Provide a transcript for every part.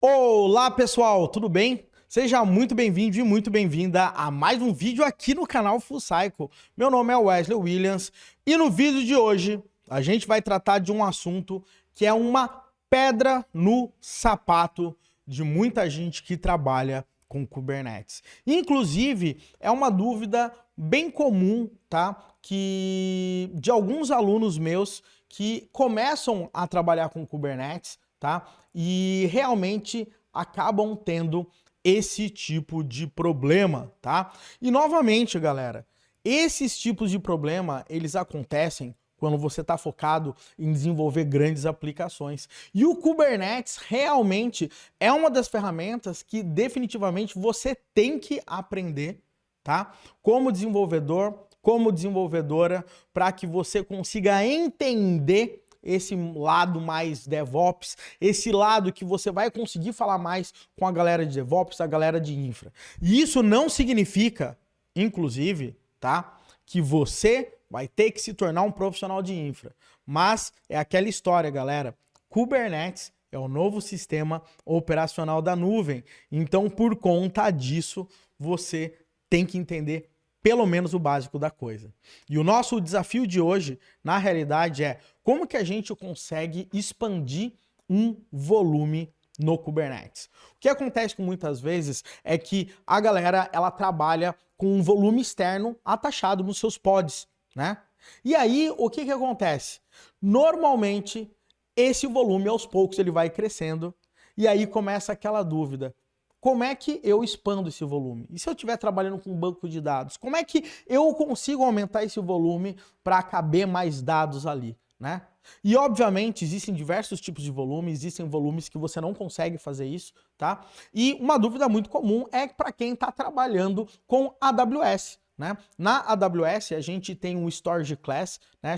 Olá pessoal, tudo bem? Seja muito bem-vindo e muito bem-vinda a mais um vídeo aqui no canal Full Cycle. Meu nome é Wesley Williams e no vídeo de hoje a gente vai tratar de um assunto que é uma pedra no sapato de muita gente que trabalha com Kubernetes. Inclusive, é uma dúvida bem comum, tá? Que de alguns alunos meus que começam a trabalhar com Kubernetes, tá? E realmente acabam tendo esse tipo de problema, tá? E novamente, galera, esses tipos de problema, eles acontecem quando você está focado em desenvolver grandes aplicações. E o Kubernetes realmente é uma das ferramentas que definitivamente você tem que aprender, tá? Como desenvolvedor, como desenvolvedora, para que você consiga entender esse lado mais DevOps, esse lado que você vai conseguir falar mais com a galera de DevOps, a galera de infra. E isso não significa, inclusive, tá, que você vai ter que se tornar um profissional de infra. Mas é aquela história, galera. Kubernetes é o novo sistema operacional da nuvem. Então, por conta disso, você tem que entender pelo menos o básico da coisa. E o nosso desafio de hoje, na realidade, é como que a gente consegue expandir um volume no Kubernetes. O que acontece com muitas vezes é que a galera ela trabalha com um volume externo atachado nos seus pods, né? E aí, o que acontece? Normalmente, esse volume, aos poucos, ele vai crescendo, e aí começa aquela dúvida. Como é que eu expando esse volume? E se eu estiver trabalhando com um banco de dados? Como é que eu consigo aumentar esse volume para caber mais dados ali, né? E, obviamente, existem diversos tipos de volume, existem volumes que você não consegue fazer isso, tá? E uma dúvida muito comum é para quem está trabalhando com AWS. Né? Na AWS a gente tem um storage class, né?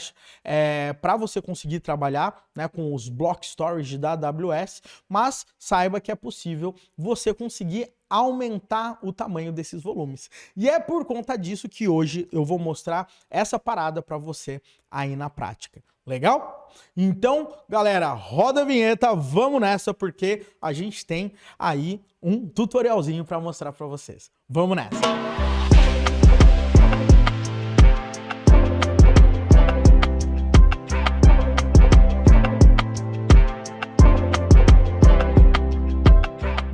Para você conseguir trabalhar, né, com os block storage da AWS, mas saiba que é possível você conseguir aumentar o tamanho desses volumes. E é por conta disso que hoje eu vou mostrar essa parada para você aí na prática. Legal? Então, galera, roda a vinheta, vamos nessa, porque a gente tem aí um tutorialzinho para mostrar para vocês. Vamos nessa!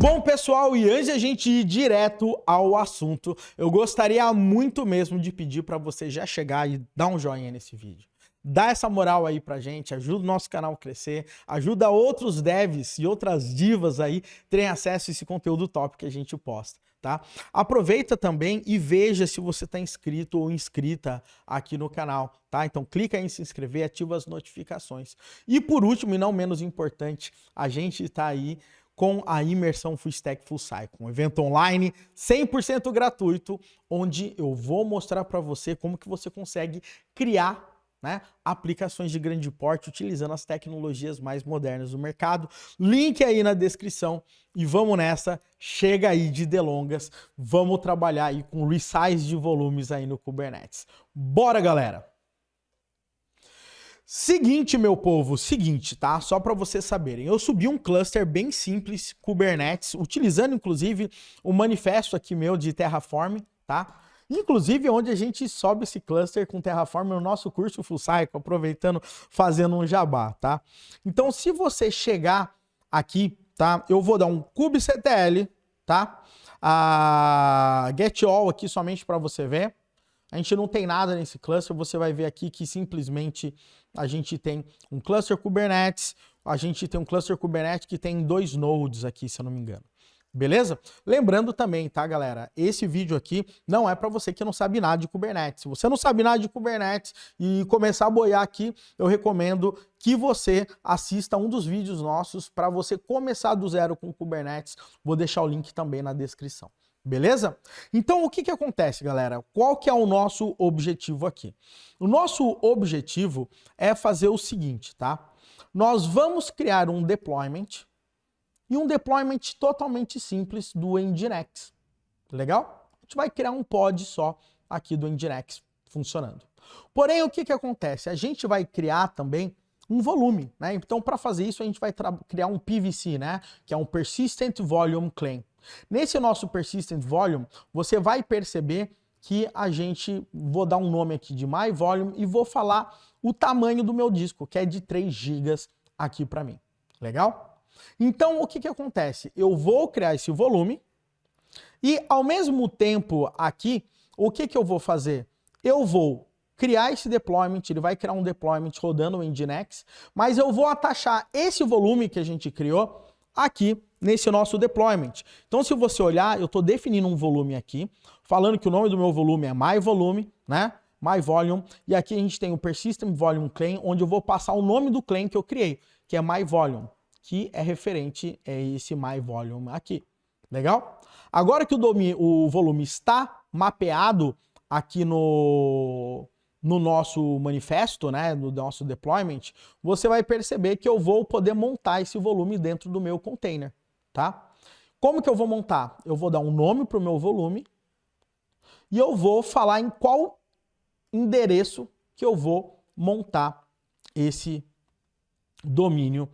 Bom, pessoal, e antes de a gente ir direto ao assunto, eu gostaria muito mesmo de pedir para você já chegar e dar um joinha nesse vídeo. Dá essa moral aí pra gente, ajuda o nosso canal a crescer, ajuda outros devs e outras divas aí terem acesso a esse conteúdo top que a gente posta, tá? Aproveita também e veja se você está inscrito ou inscrita aqui no canal, tá? Então clica em se inscrever, ativa as notificações. E por último, e não menos importante, a gente está aí com a imersão Full Stack Full Cycle, um evento online 100% gratuito, onde eu vou mostrar para você como que você consegue criar, né, aplicações de grande porte utilizando as tecnologias mais modernas do mercado. Link aí na descrição e vamos nessa, chega aí de delongas, vamos trabalhar aí com resize de volumes aí no Kubernetes. Bora, galera! Seguinte, meu povo, seguinte, tá? Só para vocês saberem, eu subi um cluster bem simples, Kubernetes, utilizando inclusive o manifesto aqui meu de Terraform, tá? Inclusive onde a gente sobe esse cluster com Terraform no nosso curso Full Cycle, aproveitando, fazendo um jabá, tá? Então, se você chegar aqui, tá? Eu vou dar um kubectl, tá? A get all aqui somente para você ver. A gente não tem nada nesse cluster, você vai ver aqui que simplesmente a gente tem um cluster Kubernetes, a gente tem um cluster Kubernetes que tem 2 nodes aqui, se eu não me engano. Beleza? Lembrando também, tá, galera? Esse vídeo aqui não é para você que não sabe nada de Kubernetes. Se você não sabe nada de Kubernetes e começar a boiar aqui, eu recomendo que você assista um dos vídeos nossos para você começar do zero com Kubernetes. Vou deixar o link também na descrição. Beleza? Então, o que acontece, galera? Qual que é o nosso objetivo aqui? O nosso objetivo é fazer o seguinte, tá? Nós vamos criar um deployment e um deployment totalmente simples do Nginx. Legal? A gente vai criar um pod só aqui do Nginx funcionando. Porém, o que acontece? A gente vai criar também um volume, né? Então, para fazer isso, a gente vai criar um PVC, né? Que é um Persistent Volume Claim. Nesse nosso Persistent Volume, você vai perceber que vou dar um nome aqui de My Volume e vou falar o tamanho do meu disco, que é de 3 GB aqui para mim. Legal? Então, o que acontece? Eu vou criar esse volume e, ao mesmo tempo, aqui, o que eu vou fazer? Eu vou criar esse deployment, ele vai criar um deployment rodando o Nginx, mas eu vou atachar esse volume que a gente criou aqui nesse nosso deployment. Então, se você olhar, eu estou definindo um volume aqui, falando que o nome do meu volume é MyVolume, né? MyVolume, e aqui a gente tem o Persistent Volume Claim, onde eu vou passar o nome do claim que eu criei, que é MyVolume, que é referente a esse MyVolume aqui. Legal? Agora que o volume está mapeado aqui no nosso manifesto, né, no nosso deployment, você vai perceber que eu vou poder montar esse volume dentro do meu container, tá? Como que eu vou montar? Eu vou dar um nome para o meu volume e eu vou falar em qual endereço que eu vou montar esse domínio,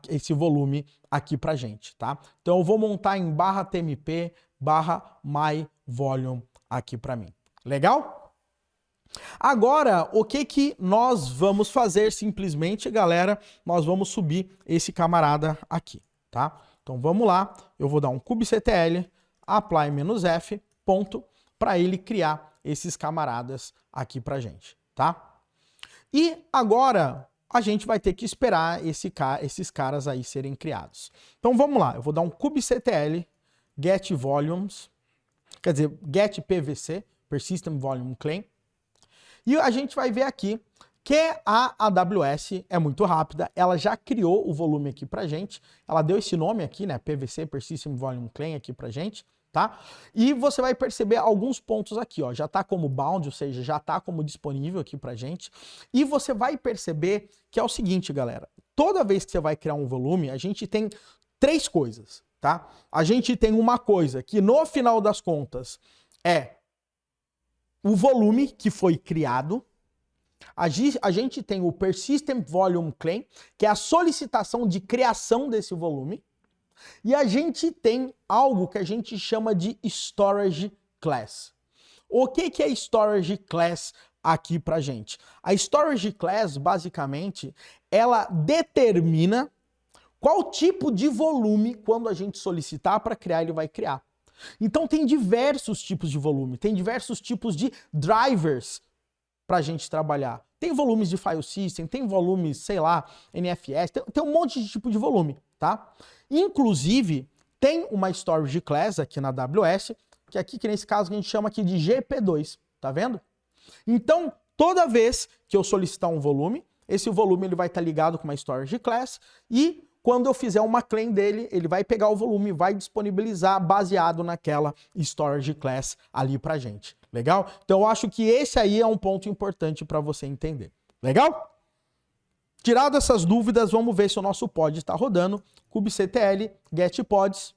esse volume aqui pra gente, tá? Então eu vou montar em /tmp /myvolume aqui para mim. Legal? Agora, o que nós vamos fazer simplesmente, galera? Nós vamos subir esse camarada aqui, tá? Então vamos lá, eu vou dar um kubectl apply-f ponto para ele criar esses camaradas aqui pra gente, tá? E agora a gente vai ter que esperar esses caras aí serem criados. Então vamos lá, eu vou dar um kubectl get volumes, quer dizer, get pvc, persistent volume claim, e a gente vai ver aqui que a AWS é muito rápida, ela já criou o volume aqui pra gente, ela deu esse nome aqui, né, PVC, Persistent Volume Claim aqui pra gente, tá? E você vai perceber alguns pontos aqui, ó, já tá como bound, ou seja, já tá como disponível aqui pra gente, e você vai perceber que é o seguinte, galera, toda vez que você vai criar um volume, a gente tem 3 coisas, tá? A gente tem uma coisa que no final das contas é o volume que foi criado, a gente tem o Persistent Volume Claim, que é a solicitação de criação desse volume, e a gente tem algo que a gente chama de Storage Class. O que é Storage Class aqui pra gente? A Storage Class, basicamente, ela determina qual tipo de volume, quando a gente solicitar para criar, ele vai criar. Então tem diversos tipos de volume, tem diversos tipos de drivers para a gente trabalhar. Tem volumes de file system, tem volumes, sei lá, NFS, tem um monte de tipo de volume, tá? Inclusive, tem uma storage class aqui na AWS, que nesse caso a gente chama aqui de GP2, tá vendo? Então, toda vez que eu solicitar um volume, esse volume ele vai estar ligado com uma storage class e quando eu fizer uma claim dele, ele vai pegar o volume, vai disponibilizar baseado naquela storage class ali pra gente. Legal? Então eu acho que esse aí é um ponto importante para você entender. Legal? Tirado essas dúvidas, vamos ver se o nosso pod está rodando. kubectl get pods.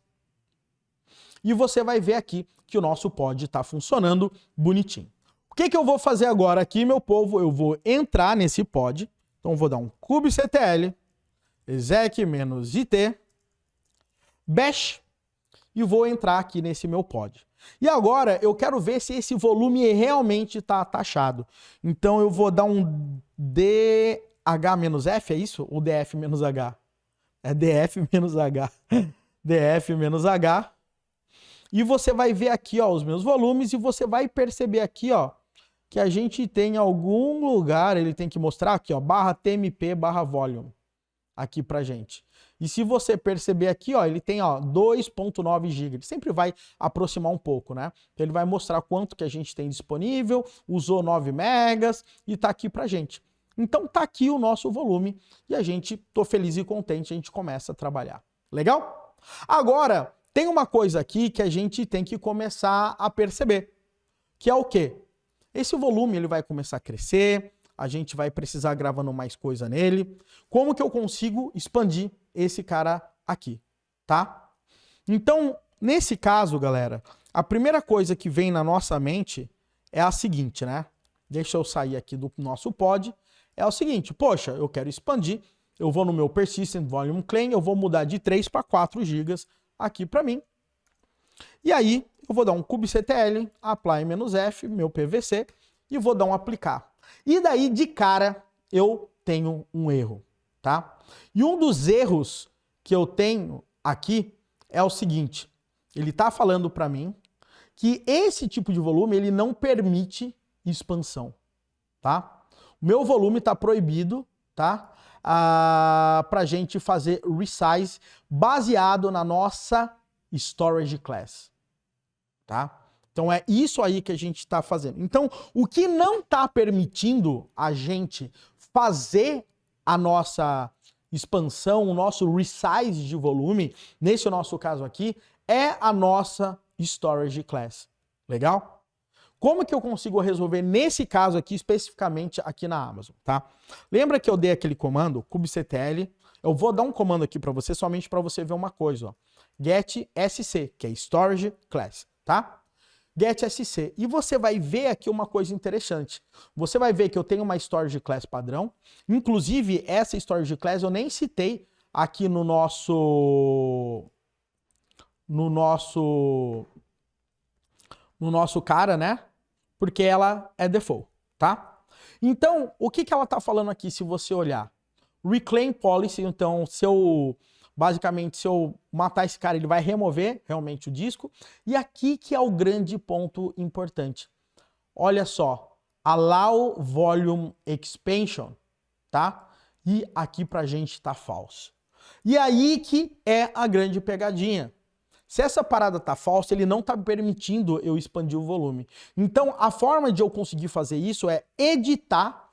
E você vai ver aqui que o nosso pod está funcionando bonitinho. O que eu vou fazer agora aqui, meu povo? Eu vou entrar nesse pod. Então eu vou dar um kubectl exec-it bash e vou entrar aqui nesse meu pod. E agora eu quero ver se esse volume realmente está atachado. Então eu vou dar um dh-f, é isso? Ou df-h? É df-h. df-h. E você vai ver aqui, ó, os meus volumes e você vai perceber aqui, ó, que a gente tem algum lugar, ele tem que mostrar aqui, ó, /tmp /volume. Aqui pra gente. E se você perceber aqui, ó, ele tem, ó, 2.9 GB. Ele sempre vai aproximar um pouco, né? Então ele vai mostrar quanto que a gente tem disponível, usou 9 megas e tá aqui pra gente. Então tá aqui o nosso volume e a gente, tô feliz e contente, a gente começa a trabalhar. Legal? Agora, tem uma coisa aqui que a gente tem que começar a perceber, que é o quê? Esse volume, ele vai começar a crescer, a gente vai precisar gravando mais coisa nele. Como que eu consigo expandir esse cara aqui, tá? Então, nesse caso, galera, a primeira coisa que vem na nossa mente é a seguinte, né? Deixa eu sair aqui do nosso pod. é o seguinte, poxa, eu quero expandir, eu vou no meu Persistent Volume Claim, eu vou mudar de 3 para 4 GB aqui para mim. E aí, eu vou dar um kubectl, apply "-f", meu PVC, e vou dar um aplicar. E daí, de cara, eu tenho um erro, tá? E um dos erros que eu tenho aqui é o seguinte, ele tá falando para mim que esse tipo de volume, ele não permite expansão, tá? O meu volume tá proibido, tá? Pra gente fazer resize baseado na nossa storage class, tá? Então é isso aí que a gente está fazendo. Então, o que não está permitindo a gente fazer a nossa expansão, o nosso resize de volume, nesse nosso caso aqui, é a nossa storage class. Legal? Como que eu consigo resolver nesse caso aqui, especificamente aqui na Amazon, tá? Lembra que eu dei aquele comando, kubectl, eu vou dar um comando aqui para você, somente para você ver uma coisa, ó. Get SC, que é storage class, tá? Get SC. E você vai ver aqui uma coisa interessante. Você vai ver que eu tenho uma storage class padrão. Inclusive, essa storage class eu nem citei aqui no nosso cara, né? Porque ela é default, tá? Então, o que ela tá falando aqui, se você olhar? Reclaim policy, então, basicamente, se eu matar esse cara, ele vai remover realmente o disco. E aqui que é o grande ponto importante. Olha só, allow volume expansion, tá? E aqui pra gente tá falso. E aí que é a grande pegadinha. Se essa parada tá falsa, ele não tá permitindo eu expandir o volume. Então, a forma de eu conseguir fazer isso é editar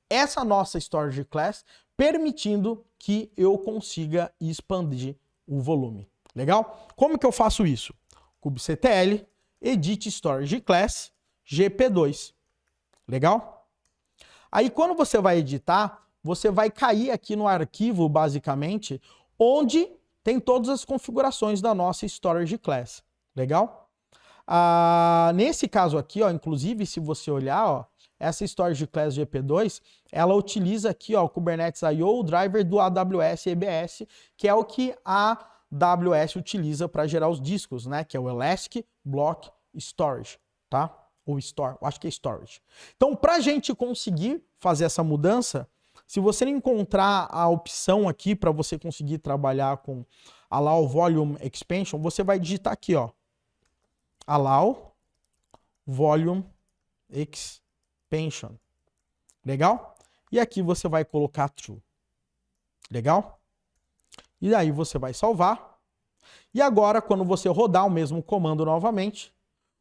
essa nossa storage class, permitindo que eu consiga expandir o volume. Legal? Como que eu faço isso? kubectl, edit storage class, gp2. Legal? Aí, quando você vai editar, você vai cair aqui no arquivo, basicamente, onde tem todas as configurações da nossa storage class. Legal? Nesse caso aqui, ó, inclusive, se você olhar, ó, essa storage class GP2, ela utiliza aqui, ó, o Kubernetes I/O, o driver do AWS EBS, que é o que a AWS utiliza para gerar os discos, né? Que é o Elastic Block Storage, tá? Ou Store, acho que é Storage. Então, para a gente conseguir fazer essa mudança, se você não encontrar a opção aqui para você conseguir trabalhar com Allow Volume Expansion, você vai digitar aqui, ó, Allow Volume Expansion. Legal? E aqui você vai colocar True. Legal? E aí você vai salvar. E agora, quando você rodar o mesmo comando novamente,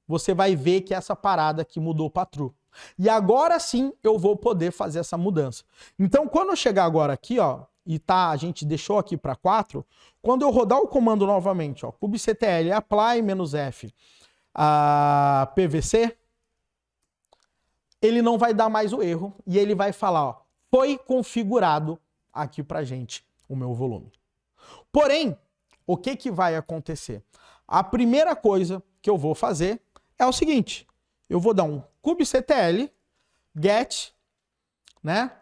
você vai ver que essa parada aqui mudou para True. E agora sim eu vou poder fazer essa mudança. Então, quando eu chegar agora aqui, ó, e tá, a gente deixou aqui para 4, quando eu rodar o comando novamente, ó, kubectl apply "-f", PVC, ele não vai dar mais o erro e ele vai falar, ó, foi configurado aqui pra gente o meu volume. Porém, o que que vai acontecer? A primeira coisa que eu vou fazer é o seguinte, eu vou dar um kubectl get, né,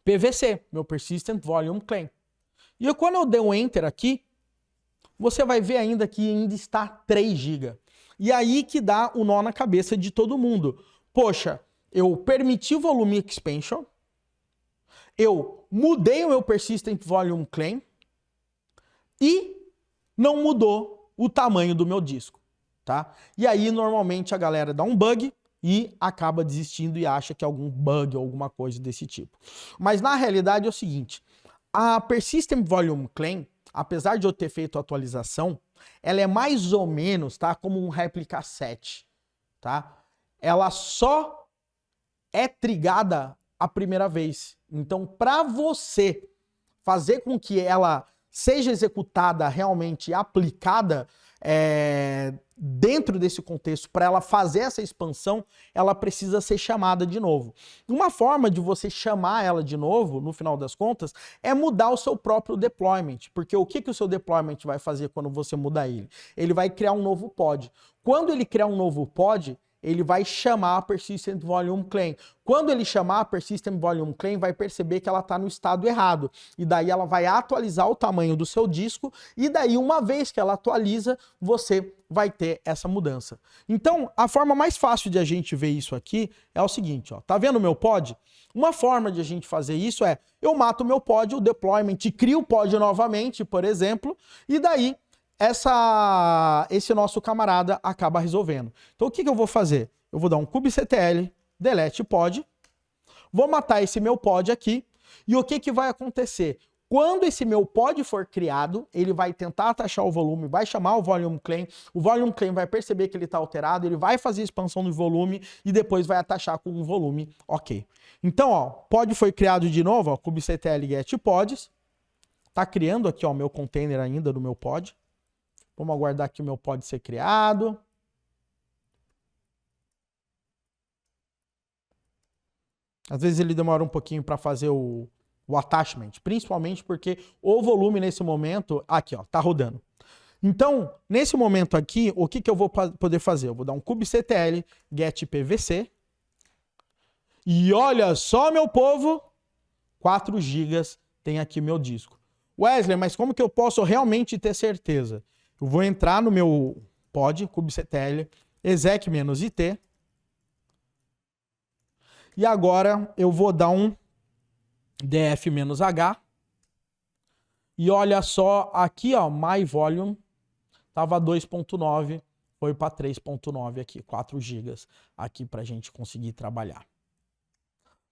PVC, meu Persistent Volume Claim. E quando eu der um Enter aqui, você vai ver ainda que ainda está 3 GB. E aí que dá o nó na cabeça de todo mundo. Poxa, eu permiti o Volume Expansion, eu mudei o meu Persistent Volume Claim e não mudou o tamanho do meu disco, tá? E aí, normalmente, a galera dá um bug e acaba desistindo e acha que é algum bug ou alguma coisa desse tipo. Mas, na realidade, é o seguinte, a Persistent Volume Claim, apesar de eu ter feito a atualização, ela é mais ou menos, tá, como um Replica 7, tá? Ela só é trigada a primeira vez. Então, para você fazer com que ela seja executada realmente, aplicada dentro desse contexto, para ela fazer essa expansão, ela precisa ser chamada de novo. Uma forma de você chamar ela de novo, no final das contas, é mudar o seu próprio deployment. Porque o que o seu deployment vai fazer quando você mudar ele? Ele vai criar um novo pod. Quando ele criar um novo pod, ele vai chamar a Persistent Volume Claim. Quando ele chamar a Persistent Volume Claim, vai perceber que ela está no estado errado. E daí ela vai atualizar o tamanho do seu disco, e daí uma vez que ela atualiza, você vai ter essa mudança. Então, a forma mais fácil de a gente ver isso aqui é o seguinte, ó. Tá vendo o meu pod? Uma forma de a gente fazer isso é, eu mato o meu pod, o deployment, crio o pod novamente, por exemplo, e daí esse nosso camarada acaba resolvendo. Então o que eu vou fazer? Eu vou dar um kubectl, delete pod, vou matar esse meu pod aqui, e o que vai acontecer? Quando esse meu pod for criado, ele vai tentar atachar o volume, vai chamar o volume claim vai perceber que ele está alterado, ele vai fazer expansão do volume e depois vai atachar com um volume ok. Então, ó, pod foi criado de novo, ó, kubectl get pods, tá criando aqui, ó, o meu container ainda do meu pod. Vamos aguardar aqui o meu pod ser criado. Às vezes ele demora um pouquinho para fazer o attachment, principalmente porque o volume nesse momento, aqui ó, tá rodando. Então, nesse momento aqui, o que eu vou poder fazer? Eu vou dar um kubectl get pvc. E olha só, meu povo, 4 GB tem aqui meu disco. Wesley, mas como que eu posso realmente ter certeza? Eu vou entrar no meu pod, kubectl, exec-it. E agora eu vou dar um df-h. E olha só, aqui ó, my volume tava 2.9, foi para 3.9 aqui, 4 GB aqui para a gente conseguir trabalhar.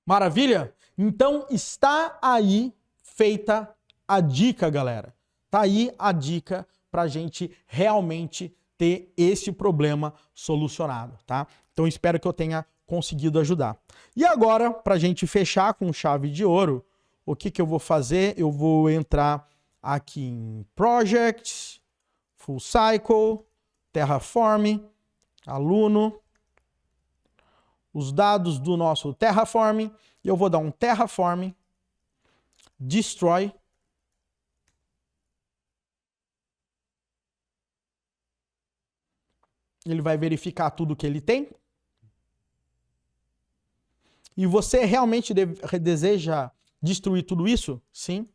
Maravilha? Então está aí feita a dica, galera. Tá aí a dica para a gente realmente ter esse problema solucionado, tá? Então espero que eu tenha conseguido ajudar. E agora, para a gente fechar com chave de ouro, o que eu vou fazer? Eu vou entrar aqui em Projects, Full Cycle, Terraform, aluno, os dados do nosso Terraform, e eu vou dar um Terraform Destroy. Ele vai verificar tudo que ele tem. E você realmente deseja destruir tudo isso? Sim.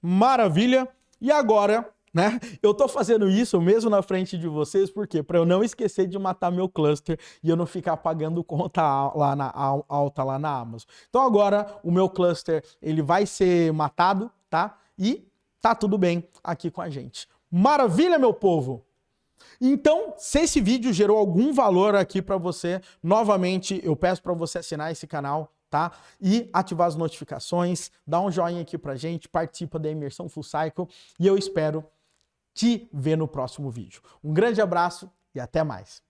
Maravilha. E agora, né? Eu tô fazendo isso mesmo na frente de vocês, por quê? Para eu não esquecer de matar meu cluster e eu não ficar pagando conta alta lá na Amazon. Então agora o meu cluster, ele vai ser matado, tá? E tá tudo bem aqui com a gente. Maravilha, meu povo! Então, se esse vídeo gerou algum valor aqui para você, novamente eu peço para você assinar esse canal, tá? E ativar as notificações, dá um joinha aqui pra gente, participa da imersão Full Cycle e eu espero te ver no próximo vídeo. Um grande abraço e até mais.